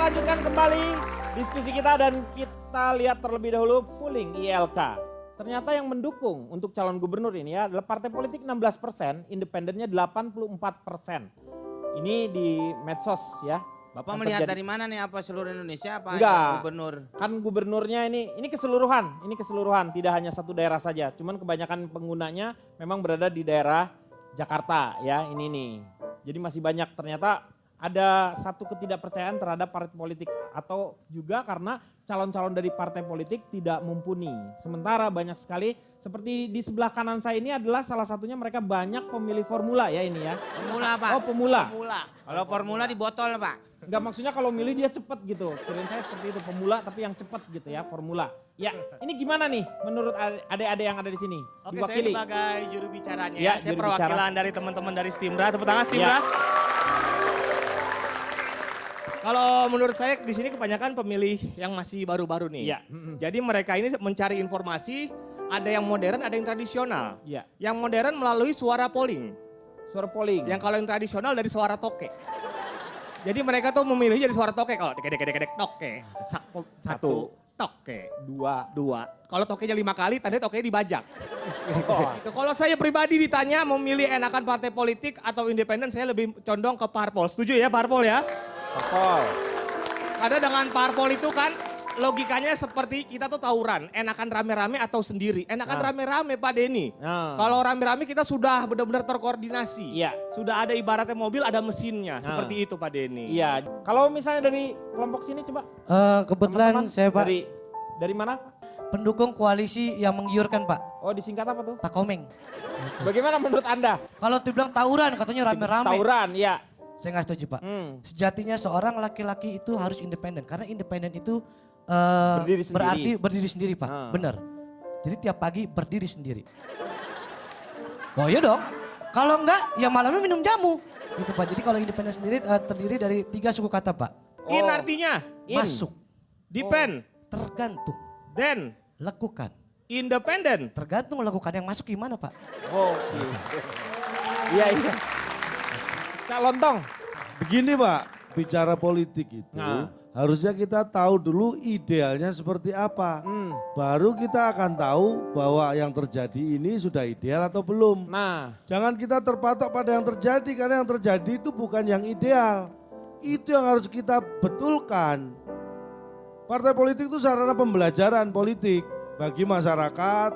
lanjutkan kembali diskusi kita dan kita lihat terlebih dahulu polling ILK. Ternyata yang mendukung untuk calon gubernur ini ya adalah partai politik 16%, independennya 84%. Ini di medsos ya. Bapak melihat dari mana nih, apa seluruh Indonesia apa Enggak. gubernur? Kan gubernurnya ini keseluruhan, tidak hanya satu daerah saja. Cuman kebanyakan penggunanya memang berada di daerah Jakarta ya, ini nih. Jadi masih banyak ternyata ada satu ketidakpercayaan terhadap partai politik atau juga karena calon-calon dari partai politik tidak mumpuni. Sementara banyak sekali seperti di sebelah kanan saya ini adalah salah satunya mereka banyak pemilih formula ya ini ya. Pemula Pak. Oh pemula. Kalau formula di botol Pak. Enggak, maksudnya kalau milih dia cepet gitu. Kirain saya seperti itu, pemula tapi yang cepet gitu ya, formula. Ya, ini gimana nih menurut adik-adik yang ada di sini? Oke, Diwakili. saya sebagai juru bicaranya Ya, saya juru perwakilan dari teman-teman dari Stimra. Tepuk tangan Stimra. Ya. Kalau menurut saya di sini kebanyakan pemilih yang masih baru-baru nih. Iya. Jadi mereka ini mencari informasi, ada yang modern, ada yang tradisional. Iya. Yang modern melalui suara polling. Suara polling. Yang kalau yang tradisional dari suara toke. Jadi mereka tuh memilih dari suara toke. Kalau dek toke. Satu. Toke. Dua. Kalau tokenya 5 kali, tandanya tokenya dibajak. Oh. Itu kalau saya pribadi ditanya memilih enakan partai politik atau independen, saya lebih condong ke parpol. Setuju ya parpol ya? Parpol. Karena dengan parpol itu kan logikanya seperti kita tuh tawuran, enakan rame-rame atau sendiri. Enakan rame-rame Pak Denny. Kalau rame-rame kita sudah benar-benar terkoordinasi. Iya. Sudah ada ibaratnya mobil ada mesinnya, seperti itu Pak Denny. Iya. Kalau misalnya dari kelompok sini coba. Kebetulan Teman-teman, saya Pak dari mana? pendukung koalisi yang menggiurkan Pak, Oh disingkat apa tuh? Pak Komeng. Bagaimana menurut Anda? Kalau dibilang tawuran katanya rame-rame. Tawuran, ya. Saya nggak setuju Pak. Sejatinya seorang laki-laki itu harus independen karena independen itu Berdiri sendiri. berarti berdiri sendiri Pak. Benar. Jadi tiap pagi berdiri sendiri. Oh iya dong. Kalau enggak ya malamnya minum jamu. Gitu Pak. Jadi kalau independen sendiri terdiri dari 3 suku kata Pak. In artinya? In. Masuk, Depend. tergantung, Dan. lakukan. Independen. Tergantung lakukan yang masuk gimana Pak. Oke. Iya, iya. Cak Lontong. Begini Pak, bicara politik itu harusnya kita tahu dulu idealnya seperti apa. Baru kita akan tahu bahwa yang terjadi ini sudah ideal atau belum. Nah, Jangan kita terpatok pada yang terjadi karena yang terjadi itu bukan yang ideal. Itu yang harus kita betulkan. Partai politik itu sarana pembelajaran politik bagi masyarakat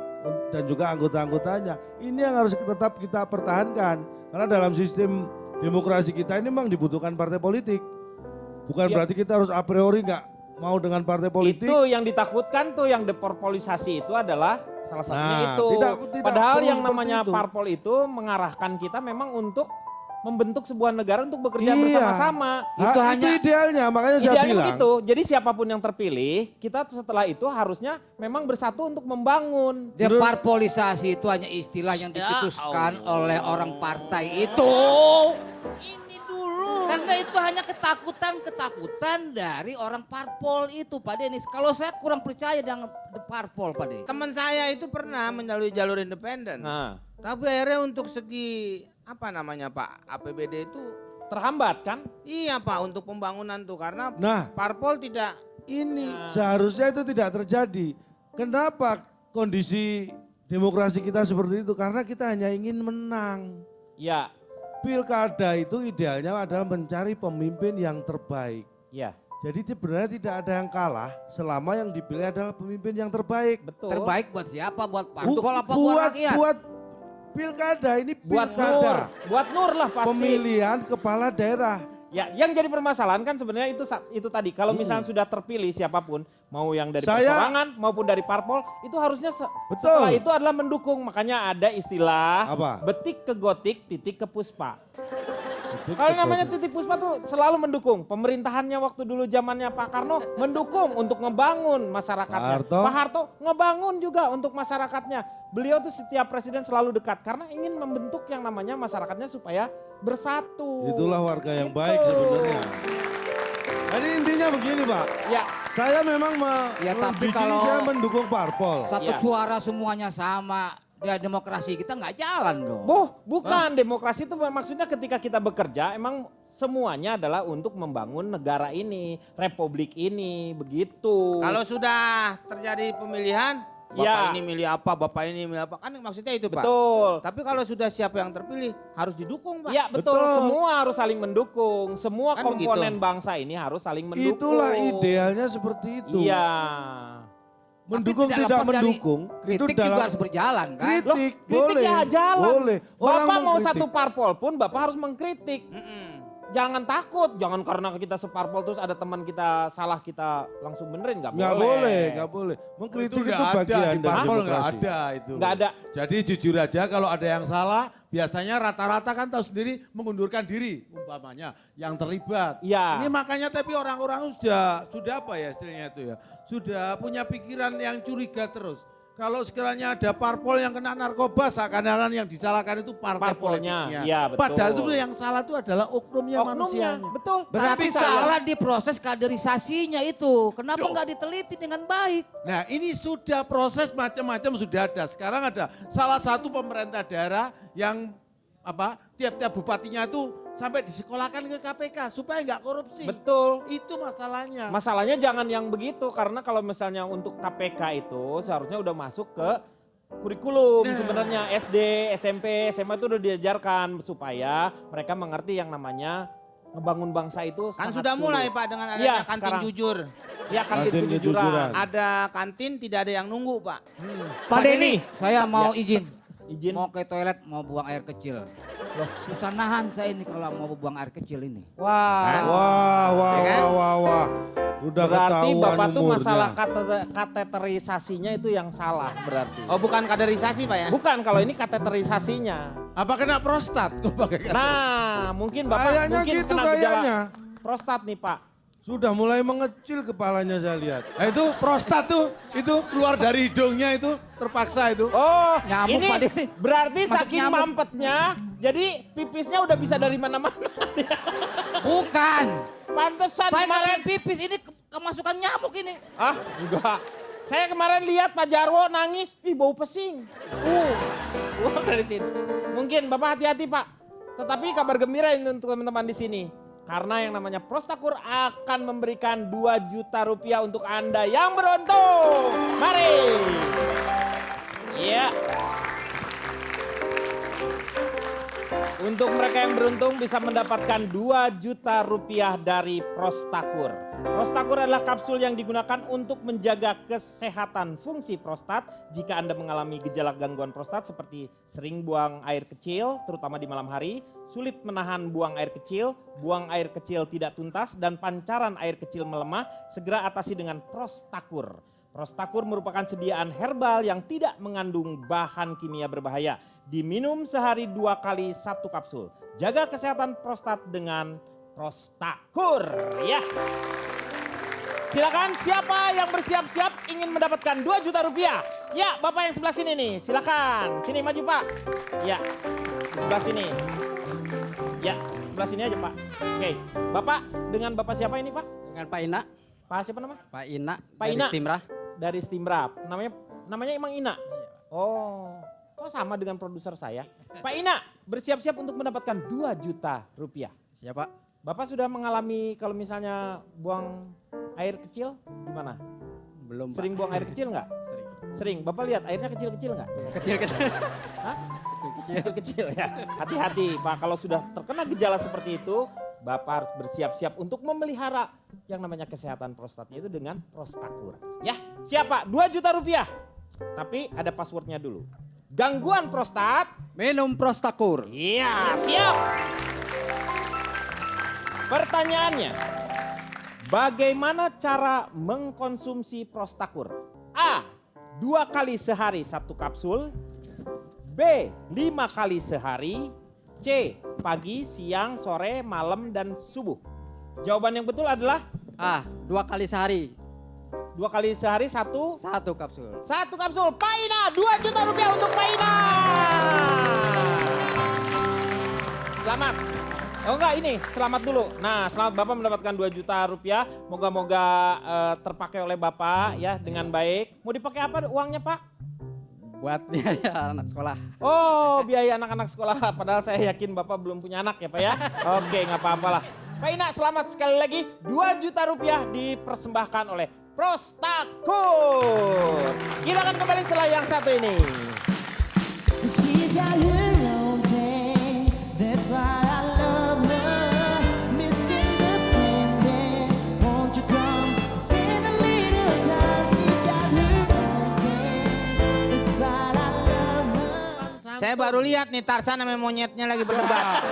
dan juga anggota-anggotanya. Ini yang harus tetap kita pertahankan. Karena dalam sistem demokrasi kita ini memang dibutuhkan partai politik. Bukan berarti kita harus a priori nggak mau dengan partai politik. itu yang ditakutkan tuh yang deparpolisasi itu adalah salah satunya Nah, itu. tidak Padahal perlu yang seperti namanya itu. parpol itu mengarahkan kita memang untuk membentuk sebuah negara untuk bekerja Iya. bersama-sama. Itu idealnya, makanya saya Idealnya bilang. begitu. Jadi siapapun yang terpilih, kita setelah itu harusnya memang bersatu untuk membangun. Deparpolisasi itu hanya istilah yang dicetuskan oleh orang partai itu. Ini dulu. Karena itu hanya ketakutan dari orang parpol itu Pak Denis. Kalau saya kurang percaya dengan parpol Pak Denis. Teman saya itu pernah melalui jalur independen. Nah, Tapi akhirnya untuk segi apa namanya Pak APBD itu terhambat kan? iya Pak untuk pembangunan tuh karena Nah, parpol tidak ini seharusnya itu tidak terjadi. Kenapa kondisi demokrasi kita seperti itu? Karena kita hanya ingin menang. Ya, Pilkada itu idealnya adalah mencari pemimpin yang terbaik. ya, Jadi sebenarnya tidak ada yang kalah selama yang dipilih adalah pemimpin yang terbaik. betul. terbaik buat siapa? Buat Bu- parpol apa buat rakyat? buat pilkada ini Buat Nur, pilkada. buat Nur lah pasti. Pemilihan kepala daerah. Ya, yang jadi permasalahan kan sebenarnya itu tadi. Kalau misalnya sudah terpilih siapapun, mau yang dari Saya- persorangan maupun dari parpol, itu harusnya Betul. setelah itu adalah mendukung. Makanya ada istilah Apa? betik ke gotik, titik ke puspa. Kalau namanya titik puspa tuh selalu mendukung. Pemerintahannya waktu dulu zamannya Pak Karno mendukung untuk ngebangun masyarakatnya. Pak Harto? Pak Harto ngebangun juga untuk masyarakatnya. Beliau tuh setiap presiden selalu dekat karena ingin membentuk yang namanya masyarakatnya supaya bersatu. Itulah warga yang Gitu. baik sebenarnya. Jadi intinya begini Pak, Ya, saya memang Ya, tapi di sini kalau- saya mendukung parpol. Satu Iya. suara semuanya sama. Ya demokrasi kita nggak jalan dong. bukan demokrasi itu maksudnya ketika kita bekerja emang semuanya adalah untuk membangun negara ini, republik ini, begitu. Kalau sudah terjadi pemilihan, Bapak Ya. ini milih apa, Bapak ini milih apa. Kan maksudnya itu Pak. Betul. Tapi kalau sudah siapa yang terpilih, harus didukung Pak. Ya betul. Betul. Semua harus saling mendukung. Semua Kan komponen bangsa ini harus saling mendukung. Itulah idealnya seperti itu. Iya. Mendukung Tapi tidak lepas dari mendukung itu kritik juga dalam harus berjalan kan. Loh, kritik, kritik boleh. ya jalan. Boleh. Orang Bapak mau mengkritik. satu parpol pun Bapak harus mengkritik. Jangan takut, jangan karena kita separpol terus ada teman kita salah kita langsung benerin, nggak boleh. Nggak boleh. Mengkritik itu, nggak ada, bagian di dari parpol nggak demokrasi. ada itu. Nggak ada. Jadi jujur aja kalau ada yang salah, biasanya rata-rata kan tahu sendiri mengundurkan diri umpamanya yang terlibat. Iya. Ini makanya tapi orang-orang sudah apa ya istilahnya itu ya, sudah punya pikiran yang curiga terus. Kalau sekiranya ada parpol yang kena narkoba, seakan-akan yang disalahkan itu partai Parpolnya, politiknya. iya, betul. Padahal itu yang salah itu adalah oknumnya manusia. Betul. Berarti Tapi salah di proses kaderisasinya itu. Kenapa nggak diteliti dengan baik? Nah ini sudah proses macam-macam sudah ada. Sekarang ada salah satu pemerintah daerah yang tiap-tiap bupatinya itu sampai disekolahkan ke KPK supaya nggak korupsi. Betul. Itu masalahnya. Masalahnya jangan yang begitu karena kalau misalnya untuk KPK itu seharusnya udah masuk ke kurikulum sebenarnya SD, SMP, SMA itu udah diajarkan supaya mereka mengerti yang namanya ngebangun bangsa itu Kan sangat sudah sulit. mulai Pak dengan adanya Iya, kantin sekarang. jujur. Ya kantin Kantin kejujuran. kejujuran. Ada kantin tidak ada yang nunggu Pak. Pak Denny, saya mau izin. Izin. Mau ke toilet, mau buang air kecil. Loh, susah nahan saya ini kalau mau buang air kecil ini. Wah. Wah. Udah Berarti ketahuan Bapak tuh umurnya. masalah kateterisasinya itu yang salah berarti. Oh bukan kaderisasi Pak ya? Bukan, kalau ini kateterisasinya. Apa kena prostat? Kok pakai Nah, mungkin Bapak Kayaknya mungkin gitu kena gejala kayaknya. prostat nih Pak. Sudah mulai mengecil kepalanya saya lihat. Nah, itu prostat tuh, itu keluar dari hidungnya itu terpaksa itu. Oh, Nyamuk, ini Pak Denny. berarti Masuk saking nyamuk. mampetnya, jadi pipisnya udah bisa dari mana-mana. Bukan. Pantesan Saya kemarin. kemarin pipis ini kemasukan nyamuk ini. Ah, enggak. Saya kemarin lihat Pak Jarwo nangis, ih bau pesing. Keluar dari sini. Mungkin Bapak hati-hati Pak. Tetapi kabar gembira ini untuk teman-teman di sini. Karena yang namanya Prostakur akan memberikan 2 juta rupiah untuk Anda yang beruntung. Mari. Iya. Untuk mereka yang beruntung bisa mendapatkan 2 juta rupiah dari Prostakur. Prostakur adalah kapsul yang digunakan untuk menjaga kesehatan fungsi prostat jika Anda mengalami gejala gangguan prostat seperti sering buang air kecil, terutama di malam hari, sulit menahan buang air kecil tidak tuntas, dan pancaran air kecil melemah, segera atasi dengan Prostakur. Prostakur merupakan sediaan herbal yang tidak mengandung bahan kimia berbahaya. Diminum sehari 2 kali 1 kapsul. Jaga kesehatan prostat dengan Prostakur. Ya. Silakan siapa yang bersiap-siap ingin mendapatkan 2 juta rupiah. Ya, Bapak yang sebelah sini nih. Silakan. Sini maju Pak. Ya, di sebelah sini. Ya, sebelah sini aja Pak. Oke, Bapak dengan Bapak siapa ini Pak? Dengan Pak Ina. Pak siapa nama? Pak Ina. Pak dari Ina. Stimra. Dari Stimra. Namanya emang Ina? Oh, kok sama dengan produser saya? Pak Ina, bersiap-siap untuk mendapatkan 2 juta rupiah. Siapa? Bapak sudah mengalami kalau misalnya buang air kecil gimana? Belum Pak. Sering buang air kecil nggak? Sering. Bapak lihat airnya kecil-kecil nggak? Kecil-kecil. Hah? Kecil-kecil ya. Hati-hati Pak, kalau sudah terkena gejala seperti itu, Bapak harus bersiap-siap untuk memelihara yang namanya kesehatan prostatnya itu dengan Prostakur. Ya, siapa? 2 juta rupiah. Tapi ada passwordnya dulu. Gangguan prostat. Minum Prostakur. Iya, siap. Pertanyaannya, bagaimana cara mengkonsumsi Prostakur? A, 2 kali sehari 1 kapsul. B, 5 kali sehari. C, pagi, siang, sore, malam, dan subuh. Jawaban yang betul adalah A. 2 kali sehari. 2 kali sehari 1 1 kapsul. kapsul. Pak Ina, 2 juta rupiah untuk Pak Ina. Selamat. Oh enggak ini, selamat dulu. Nah, selamat Bapak mendapatkan 2 juta rupiah. Moga-moga terpakai oleh Bapak ya dengan baik. Mau dipakai apa uangnya Pak? Buat biaya anak sekolah. Oh, biaya anak-anak sekolah. Padahal saya yakin Bapak belum punya anak ya Pak ya. Oke, nggak apa-apalah. Pak Ina, selamat sekali lagi. 2 juta rupiah dipersembahkan oleh Prostakur. Kita akan kembali setelah yang satu ini. She's got her own thing, that's why I love her. Miss Independent, won't you come spend a little time? She's got her own thing, that's why I love her. Saya baru lihat nih Tarzan sama monyetnya lagi berdebat.